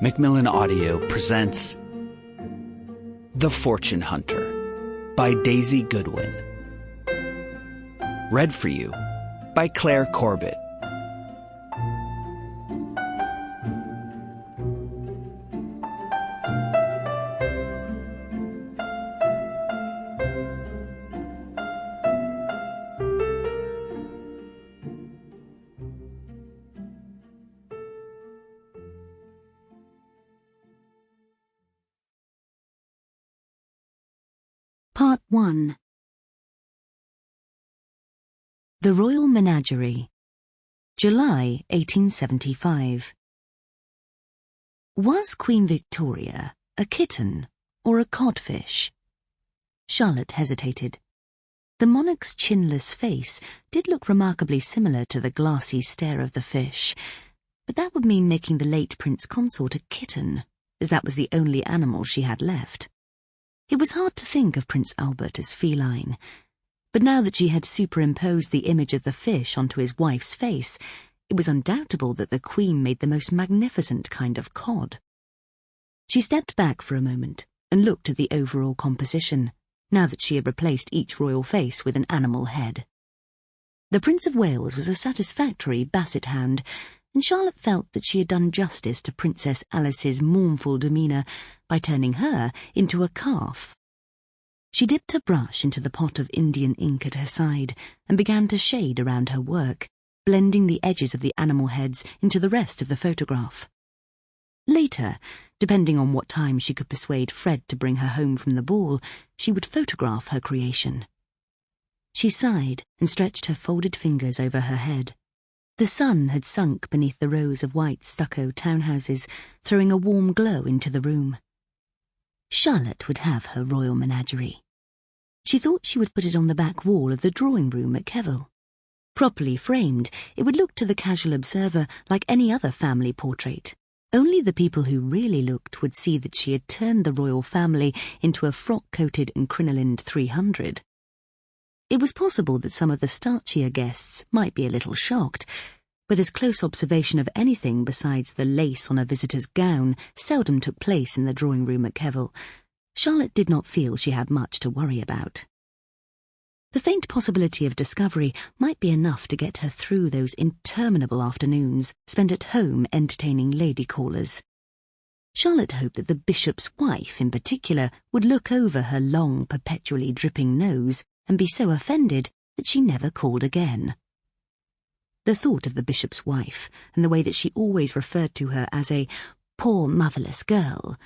Macmillan Audio presents The Fortune Hunter by Daisy Goodwin. Read for you by Clare Corbett. Part 1. The Royal Menagerie, July 1875. Was Queen Victoria a kitten or a codfish? Charlotte hesitated. The monarch's chinless face did look remarkably similar to the glassy stare of the fish, but that would mean making the late Prince Consort a kitten, as that was the only animal she had left. It was hard to think of Prince Albert as feline, but now that she had superimposed the image of the fish onto his wife's face, it was undoubtable that the Queen made the most magnificent kind of cod. She stepped back for a moment and looked at the overall composition, now that she had replaced each royal face with an animal head. The Prince of Wales was a satisfactory basset hound, and Charlotte felt that she had done justice to Princess Alice's mournful demeanour by turning her into a calf. She dipped her brush into the pot of Indian ink at her side and began to shade around her work, blending the edges of the animal heads into the rest of the photograph. Later, depending on what time she could persuade Fred to bring her home from the ball, she would photograph her creation. She sighed and stretched her folded fingers over her head. The sun had sunk beneath the rows of white stucco townhouses, throwing a warm glow into the room. Charlotte would have her royal menagerie. She thought she would put it on the back wall of the drawing-room at Kevel. Properly framed, it would look to the casual observer like any other family portrait. Only the people who really looked would see that she had turned the royal family into a frock-coated and crinolined 300. It was possible that some of the starchier guests might be a little shocked, but as close observation of anything besides the lace on a visitor's gown seldom took place in the drawing-room at Kevel, Charlotte did not feel she had much to worry about. The faint possibility of discovery might be enough to get her through those interminable afternoons spent at home entertaining lady callers. Charlotte hoped that the bishop's wife, in particular, would look over her long, perpetually dripping nose and be so offended that she never called again. The thought of the bishop's wife, and the way that she always referred to her as a poor motherless girl,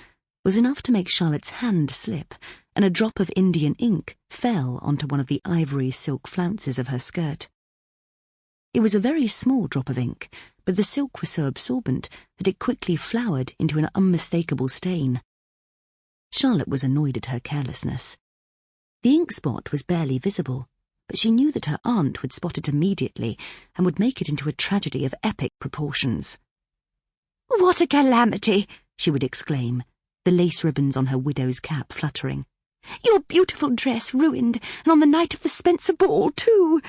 was enough to make Charlotte's hand slip, and a drop of Indian ink fell onto one of the ivory silk flounces of her skirt. It was a very small drop of ink, but the silk was so absorbent that it quickly flowered into an unmistakable stain. Charlotte was annoyed at her carelessness. The ink spot was barely visible, but she knew that her aunt would spot it immediately and would make it into a tragedy of epic proportions. "What a calamity!" she would exclaim, the lace ribbons on her widow's cap fluttering. "Your beautiful dress ruined, and on the night of the Spencer ball, too!"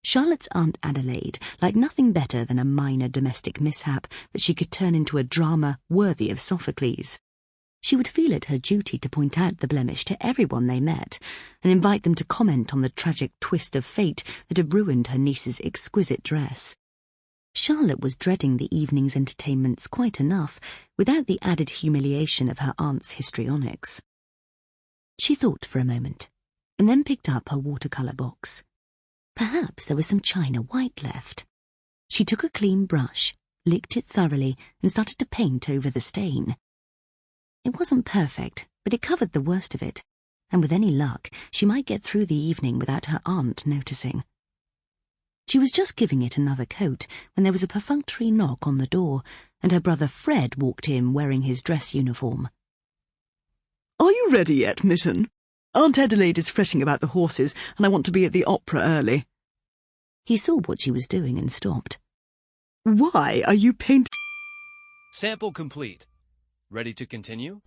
Charlotte's Aunt Adelaide liked nothing better than a minor domestic mishap that she could turn into a drama worthy of Sophocles. She would feel it her duty to point out the blemish to everyone they met, and invite them to comment on the tragic twist of fate that had ruined her niece's exquisite dress. Charlotte was dreading the evening's entertainments quite enough, without the added humiliation of her aunt's histrionics. She thought for a moment, and then picked up her watercolour box. Perhaps there was some china white left. She took a clean brush, licked it thoroughly, and started to paint over the stain. It wasn't perfect, but it covered the worst of it, and with any luck, she might get through the evening without her aunt noticing. She was just giving it another coat when there was a perfunctory knock on the door, and her brother Fred walked in wearing his dress uniform. "Are you ready yet, Mitten? Aunt Adelaide is fretting about the horses, and I want to be at the opera early." He saw what she was doing and stopped. "Why are you painting?" Sample complete. Ready to continue?